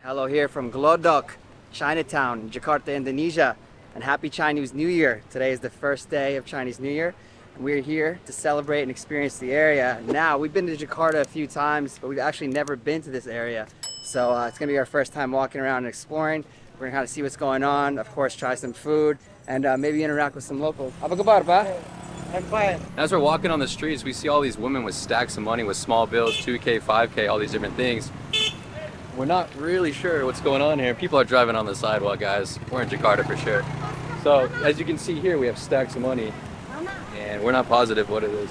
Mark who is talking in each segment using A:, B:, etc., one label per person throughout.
A: Hello here from Glodok, Chinatown, Jakarta, Indonesia, and happy Chinese New Year. Today is the first day of Chinese New Year, and we're here to celebrate and experience the area. Now, we've been to Jakarta a few times, but we've actually never been to this area. So it's gonna be our first time walking around and exploring. We're gonna kind of see what's going on, of course, try some food, and maybe interact with some locals. Apa kabar, Pa? I'm fine.
B: As we're walking on the streets, we see all these women with stacks of money with small bills, 2K, 5K, all these different things. We're not really sure what's going on here. People are driving on the sidewalk, guys. We're in Jakarta for sure. So, as you can see here, we have stacks of money. And we're not positive what it is.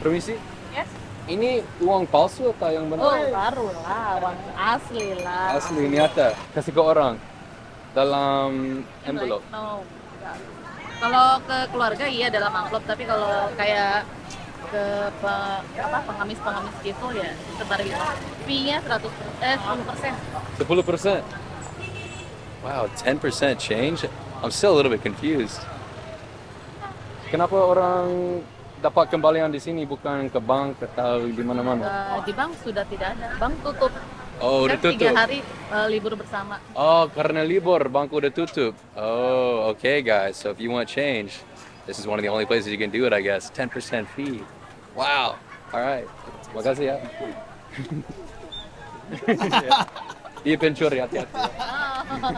B: Permisi?
C: Yes.
B: Ini uang palsu atau yang benar?
C: Oh, baru lah, uang asli lah.
B: Asli nyata. Kasih ke orang dalam envelope.
C: No, enggak. Kalau ke keluarga iya dalam amplop, tapi kalau kayak ke pengamis-pengamis gitu ya sebar gitu. Fee-nya 10%.
B: 10%? Wow, 10% change? I'm still a little bit confused. Kenapa orang dapat kembalian di sini bukan ke bank atau di mana-mana?
C: Di bank sudah tidak ada, bank tutup.
B: Oh, udah
C: Kan
B: tutup.
C: 3 hari libur bersama.
B: Oh, karena libur, bank udah tutup. Oh, okay guys. So if you want change, this is one of the only places you can do it, I guess. 10% fee. Wow. All right. Makasih ya. Dia pencuri, hati-hati.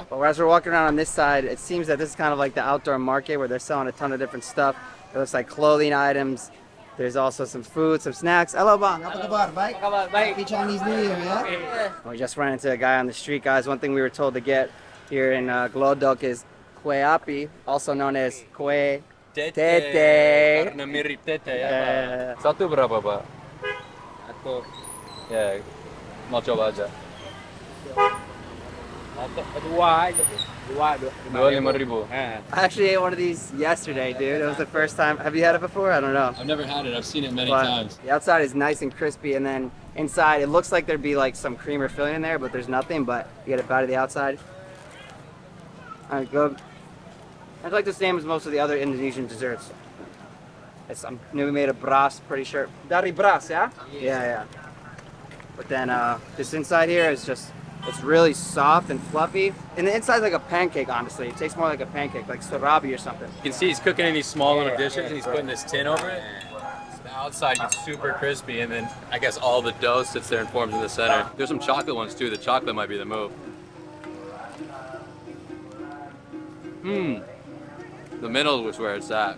A: But as we're walking around on this side, it seems that this is kind of like the outdoor market where they're selling a ton of different stuff. It looks like clothing items. There's also some food, some snacks. Hello, Bang. Apa kabar? Baik? Happy Chinese New Year, yeah? We just ran into a guy on the street, guys. One thing we were told to get here in Glodok is Kue Ape, also known as Kue Tete.
B: Karena mirip tete ya, Pak. Satu berapa, Pak? Satu. Ya, mau coba aja.
D: Dua aja. Dua
B: 25.000.
A: I actually ate one of these yesterday, dude. It was the first time. Have you had it before? I don't know.
B: I've never had it. I've seen it many
A: But
B: times.
A: the outside is nice and crispy, and then inside it looks like there'd be like some cream or filling in there, but there's nothing. But you get a bite of the outside. Alright, good. It's like the same as most of the other Indonesian desserts. It's maybe made of beras, pretty sure. Dari beras, yeah? Yeah. But then this inside here is just, it's really soft and fluffy. And the inside's like a pancake, honestly. It tastes more like a pancake, like surabi or something.
B: You can see he's cooking in these small little dishes and he's putting this tin over it. So the outside gets super crispy and then I guess all the dough sits there and forms in the center. There's some chocolate ones too. The chocolate might be the move. The middle is where it's at.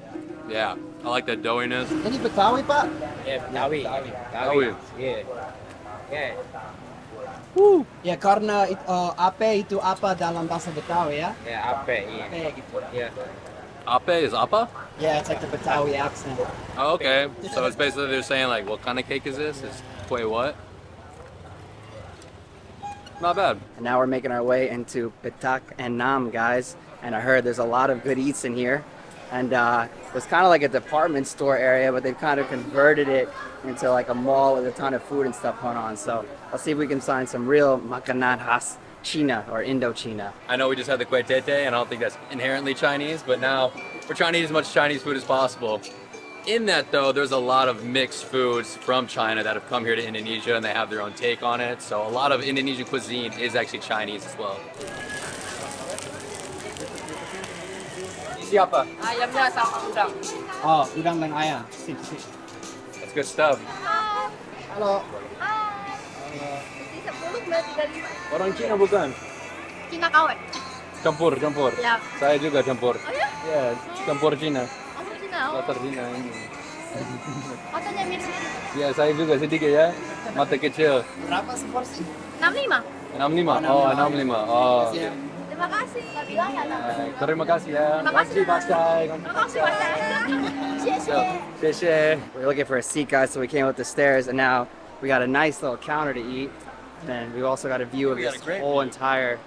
B: Yeah, I like that doughiness.
A: Ini Betawi, Pak?
D: Ya, Betawi.
B: Betawi.
D: Iya. Ya.
A: Ya, karena ape itu apa dalam bahasa Betawi, ya?
D: Ya, Ape, iya.
A: Ape gitu.
D: Ya.
B: Ape is apa?
A: Yeah, it's like the Betawi accent.
B: Oh, okay. So it's basically they're saying like, what kind of cake is this? It's kue what? Not bad.
A: And now we're making our way into Petak and Nam, guys. And I heard there's a lot of good eats in here. And it's kind of like a department store area, but they've kind of converted it into like a mall with a ton of food and stuff going on. So I'll see if we can find some real makanan khas China or Indochina.
B: I know we just had the kue tete, and I don't think that's inherently Chinese, but now we're trying to eat as much Chinese food as possible. In that, though, there's a lot of mixed foods from China that have come here to Indonesia, and they have their own take on it. So a lot of Indonesian cuisine is actually Chinese as well.
A: Siapa?
C: Ayamnya sama udang.
A: Oh, udang dan ayam. Sip.
B: That's good stuff.
A: Halo.
C: Isi 10 beli 35.
B: Orang Cina bukan?
C: Cina KW.
B: Campur.
C: Ya.
B: Saya juga campur.
C: Oh ya?
B: Ya, campur Cina.
C: Oh, Cina. Oh.
B: Latar Cina ini.
C: Matanya mirip-mirip.
B: Ya, saya juga sedikit ya. Mata kecil.
A: Berapa seporsi?
C: 65.
B: 65. Oh, 65. Oh.
C: Terima kasih. Nggak bilang ya, Nam.
B: Terima kasih ya.
C: Terima kasih,
B: Terima kasih.
A: We're looking for a seat, guys, so we came up the stairs, and now we got a nice little counter to eat. And we've also got a view of
B: We got
A: this
B: a great
A: whole
B: view.
A: entire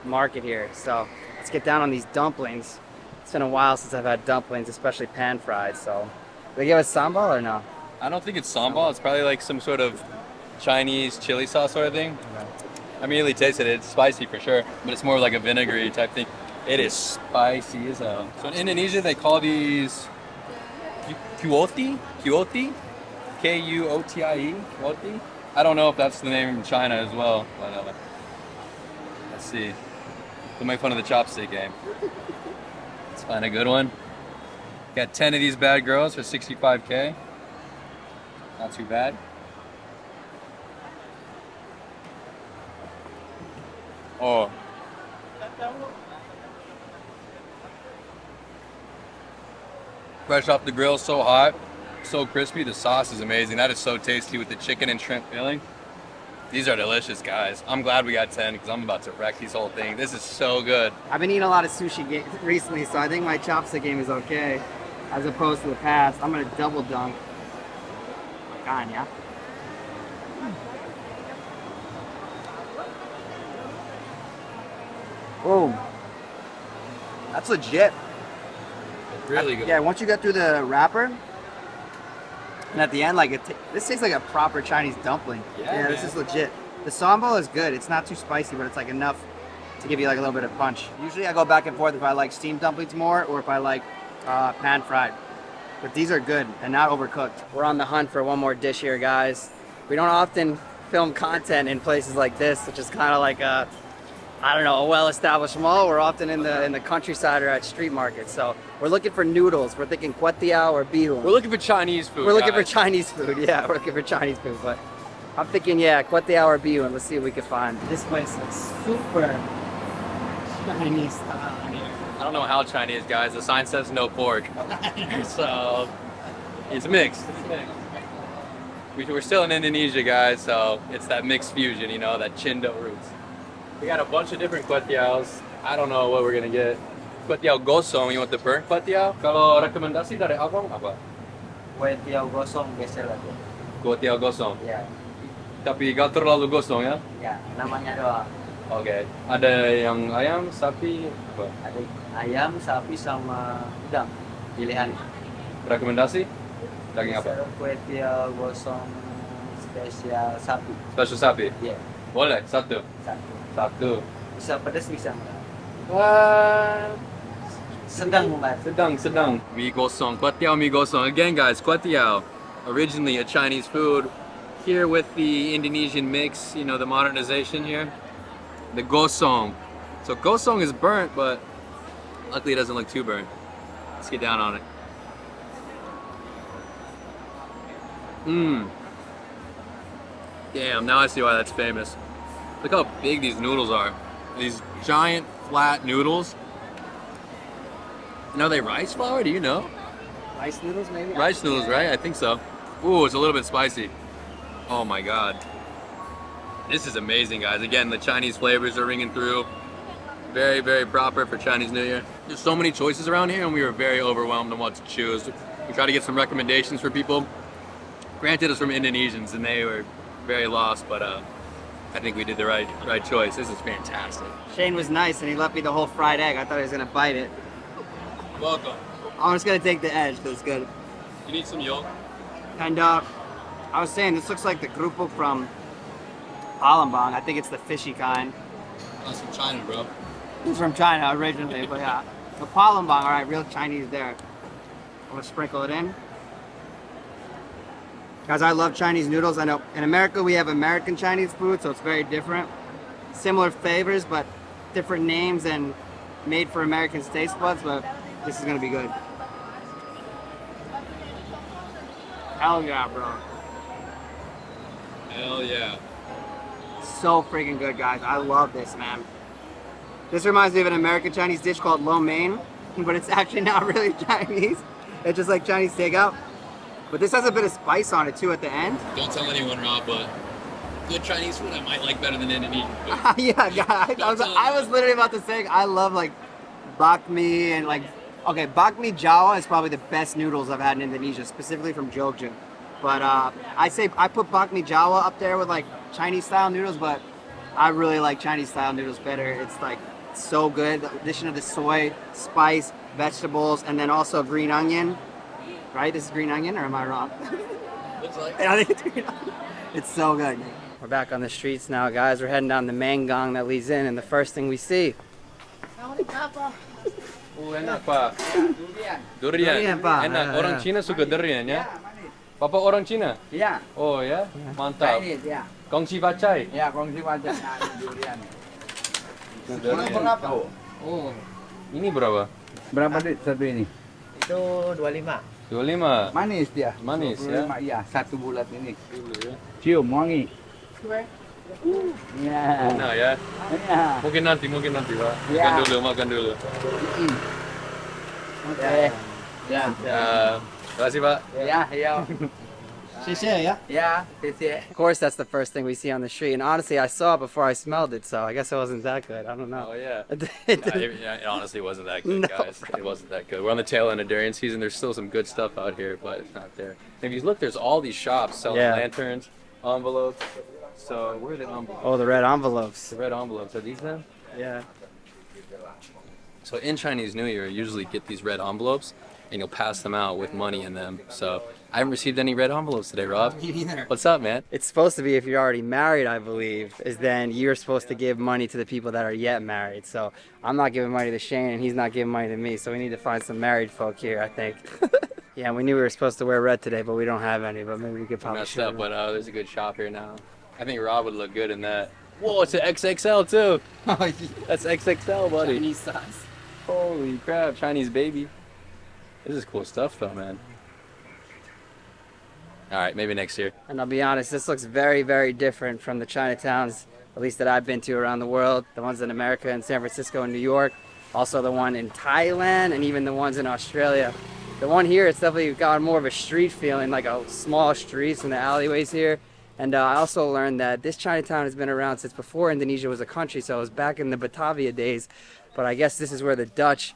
A: market here. So let's get down on these dumplings. It's been a while since I've had dumplings, especially pan-fried. So they give us sambal or no?
B: I don't think it's sambal. It's probably like some sort of Chinese chili sauce sort of thing. I immediately tasted it. It's spicy for sure, but it's more like a vinegary type thing. It is spicy as hell. So in Indonesia, they call these Kuoti? Kuoti? Kuotie? Kuoti? I don't know if that's the name in China as well. But, see. Don't make fun of the chopstick game. Let's find a good one. Got 10 of these bad girls for 65K. Not too bad. Oh. Fresh off the grill, so hot, so crispy. The sauce is amazing. That is so tasty with the chicken and shrimp filling. These are delicious, guys. I'm glad we got 10 because I'm about to wreck these whole things. This is so good.
A: I've been eating a lot of sushi recently, so I think my chopstick game is okay, as opposed to the past. I'm gonna double dunk. Kanya. Boom. That's legit.
B: Really good.
A: Yeah, once you get through the wrapper, and at the end, like this tastes like a proper Chinese dumpling.
B: Yeah,
A: this
B: man.
A: is legit. The sambal is good. It's not too spicy, but it's like enough to give you like a little bit of punch. Usually I go back and forth if I like steamed dumplings more or if I like pan fried. But these are good and not overcooked. We're on the hunt for one more dish here, guys. We don't often film content in places like this, which is kind of like a, I don't know, a well-established mall. We're often in the countryside or at street markets. So we're looking for noodles. We're thinking Kwetiau or bihun.
B: We're looking for Chinese food.
A: We're looking for
B: guys.
A: Chinese food. Yeah, we're looking for Chinese food. But I'm thinking, yeah, Kwetiau or bihun. Let's see what we can find. This place looks super Chinese style here.
B: I don't know how Chinese, guys. The sign says no pork. So it's mixed. It's mixed. We're still in Indonesia, guys, so it's that mixed fusion, you know, that Chindo roots. We got a bunch of different kwetiaus. I don't know what we're gonna get. Kwetiau Gosong, you want the burnt kwetiau? Kalau rekomendasi dari abang apa?
A: Kwetiau Gosong geser lagi.
B: Kwetiau Gosong.
A: Ya,
B: Tapi gak terlalu gosong ya?
A: ya, namanya doang.
B: Oke. Ada yang ayam, sapi, apa?
A: Ada ayam, sapi, sama udang. Pilihan.
B: Rekomendasi? Daging apa?
A: Kwetiau Gosong spesial sapi.
B: Special sapi?
A: Iya,
B: Boleh, satu.
A: satu.
B: Satu.
A: Bisa pedas bisa enggak?
B: Sedang.
A: Sedang.
B: Sedang. Mie gosong, kwetiau mie gosong. Again, guys, kwetiau, originally a Chinese food. Here with the Indonesian mix, you know, the modernization here, the gosong. So gosong is burnt, but luckily it doesn't look too burnt. Let's get down on it. Mmm. Damn, now I see why that's famous. Look how big these noodles are. These giant flat noodles. And are they rice flour? Do you know?
A: Rice noodles maybe?
B: Rice noodles, right? I think so. Ooh, it's a little bit spicy. Oh my god. This is amazing, guys. Again, the Chinese flavors are ringing through. Very, very proper for Chinese New Year. There's so many choices around here and we were very overwhelmed on what to choose. We tried to get some recommendations for people. Granted, it's from Indonesians and they were very lost, but I think we did the right choice. This is fantastic.
A: Shane was nice and he left me the whole fried egg. I thought he was gonna bite it.
B: Welcome.
A: I'm just gonna take the edge because it's good.
B: You need some yolk?
A: And I was saying this looks like the grupo from Palembang. I think it's the fishy kind.
B: That's from China, bro.
A: It's from China originally, but yeah. The Palembang, all right, real Chinese there. I'm gonna sprinkle it in. Guys, I love Chinese noodles. I know in America we have American Chinese food, so it's very different. Similar flavors, but different names and made for American taste buds, but this is gonna be good. Hell yeah, bro.
B: Hell yeah.
A: So freaking good, guys. I love this, man. This reminds me of an American Chinese dish called lo mein, but it's actually not really Chinese. It's just like Chinese takeout. But this has a bit of spice on it too at the end.
B: Don't tell anyone, Rob, but good Chinese food I might like better than Indonesian food.
A: Yeah, guys. I was literally about to say I love like bak mi and like, okay, bak mi Jawa is probably the best noodles I've had in Indonesia, specifically from Jogja. But I put bak mi Jawa up there with like Chinese style noodles, but I really like Chinese style noodles better. It's like so good. The addition of the soy, spice, vegetables, and then also green onion. Right? This is green onion, or am I wrong?
B: Looks like.
A: I think it's green onion. It's so good. We're back on the streets now, guys. We're heading down the main gang that leads in, and the first thing we see.
B: Enak, Pak. Durian.
A: Durian, Pak.
B: Enak. Orang Cina suka durian ya? Bapak orang Cina?
E: Iya,
B: Oh ya? Mantap.
E: Chinese, ya.
B: Kongsi pacai.
E: Ya, kongsi wajah durian. Berapa?
B: Oh, ini berapa?
E: Berapa duit satu ini?
D: Itu 25.
B: 25.
E: Manis dia.
B: Manis ya.
E: 25, iya, satu bulat ini.
B: Dulu ya.
E: Cium wangi. Ya.
B: Enak ya.
E: Ya.
B: Mungkin nanti Pak.
E: Ya.
B: Makan dulu.
E: Oke. Ya.
B: Terima kasih Pak.
E: Ya, ya.
D: Ya.
E: Ya,谢谢.
A: Of course, that's the first thing we see on the street. And honestly, I saw it before I smelled it, so I guess it wasn't that good. I don't know.
B: Oh yeah.
A: It
B: Yeah,
A: didn't-
B: it honestly wasn't that good,
A: No,
B: guys. It wasn't that good. We're on the tail end of durian season. There's still some good stuff out here, but it's not there. And if you look, there's all these shops selling
A: Yeah.
B: lanterns, envelopes. So where are the envelopes?
A: Oh, the red envelopes.
B: The red envelopes. Are these them?
A: Yeah.
B: So in Chinese New Year, you usually get these red envelopes, and you'll pass them out with money in them. So I haven't received any red envelopes today, Rob.
D: Me neither.
B: What's up, man?
A: It's supposed to be if you're already married, I believe, is then you're supposed to give money to the people that are yet married. So I'm not giving money to Shane, and he's not giving money to me. So we need to find some married folk here, I think. Yeah, we knew we were supposed to wear red today, but we don't have any. But maybe we could probably.
B: Messed
A: show
B: up,
A: them.
B: but there's a good shop here now. I think Rob would look good in that. Whoa, it's an XXL too. That's XXL, buddy.
D: Chinese size.
B: Holy crap, Chinese baby. This is cool stuff though, man. All right, maybe next year.
A: And I'll be honest, this looks very, very different from the Chinatowns, at least that I've been to around the world. The ones in America and San Francisco and New York. Also the one in Thailand and even the ones in Australia. The one here, it's definitely got more of a street feeling, like a small streets and the alleyways here. And I also learned that this Chinatown has been around since before Indonesia was a country, so it was back in the Batavia days. But I guess this is where the Dutch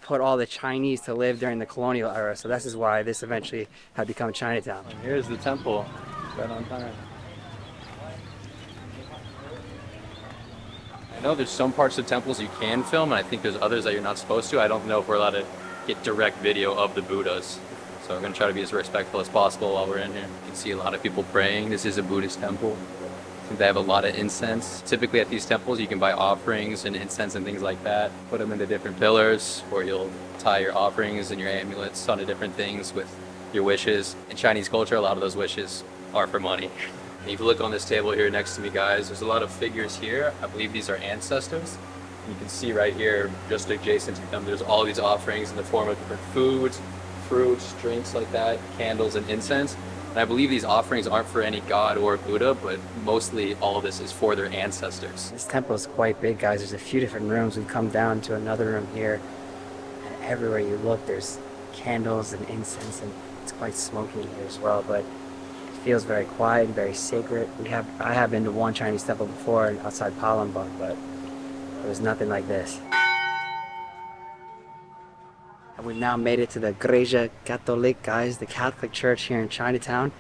A: put all the Chinese to live during the colonial era. So this is why this eventually had become Chinatown.
B: Here's the temple, right on time. I know there's some parts of temples you can film, and I think there's others that you're not supposed to. I don't know if we're allowed to get direct video of the Buddhas. So we're gonna try to be as respectful as possible while we're in here. You can see a lot of people praying. This is a Buddhist temple. I think they have a lot of incense. Typically at these temples, you can buy offerings and incense and things like that. Put them into different pillars, or you'll tie your offerings and your amulets onto different things with your wishes. In Chinese culture, a lot of those wishes are for money. And if you look on this table here next to me, guys, there's a lot of figures here. I believe these are ancestors. You can see right here, just adjacent to them, there's all these offerings in the form of different foods, fruits, drinks like that, candles and incense. And I believe these offerings aren't for any god or Buddha, but mostly all of this is for their ancestors.
A: This temple is quite big, guys. There's a few different rooms. We've come down to another room here. And everywhere you look, there's candles and incense, and it's quite smoky in here as well. But it feels very quiet and very sacred. I have been to one Chinese temple before outside Palembang, but it was nothing like this. And we've now made it to the Igreja Católica, guys, the Catholic Church here in Chinatown.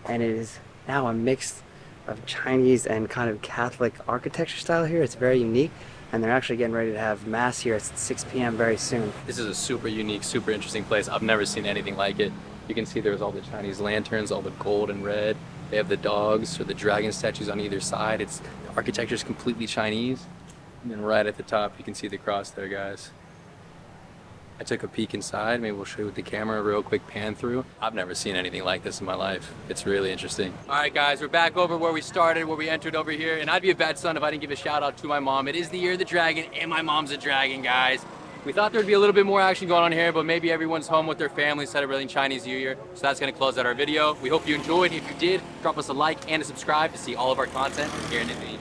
A: And it is now a mix of Chinese and kind of Catholic architecture style here. It's very unique. And they're actually getting ready to have Mass here at 6 p.m. very soon.
B: This is a super unique, super interesting place. I've never seen anything like it. You can see there's all the Chinese lanterns, all the gold and red. They have the dogs or the dragon statues on either side. The architecture is completely Chinese. And then right at the top, you can see the cross there, guys. I took a peek inside. Maybe we'll show you with the camera, a real quick pan through. I've never seen anything like this in my life. It's really interesting. All right, guys, we're back over where we started, where we entered over here. And I'd be a bad son if I didn't give a shout out to my mom. It is the year of the dragon, and my mom's a dragon, guys. We thought there'd be a little bit more action going on here, but maybe everyone's home with their family celebrating Chinese New Year. So that's gonna close out our video. We hope you enjoyed. If you did, drop us a like and a subscribe to see all of our content here in Indonesia.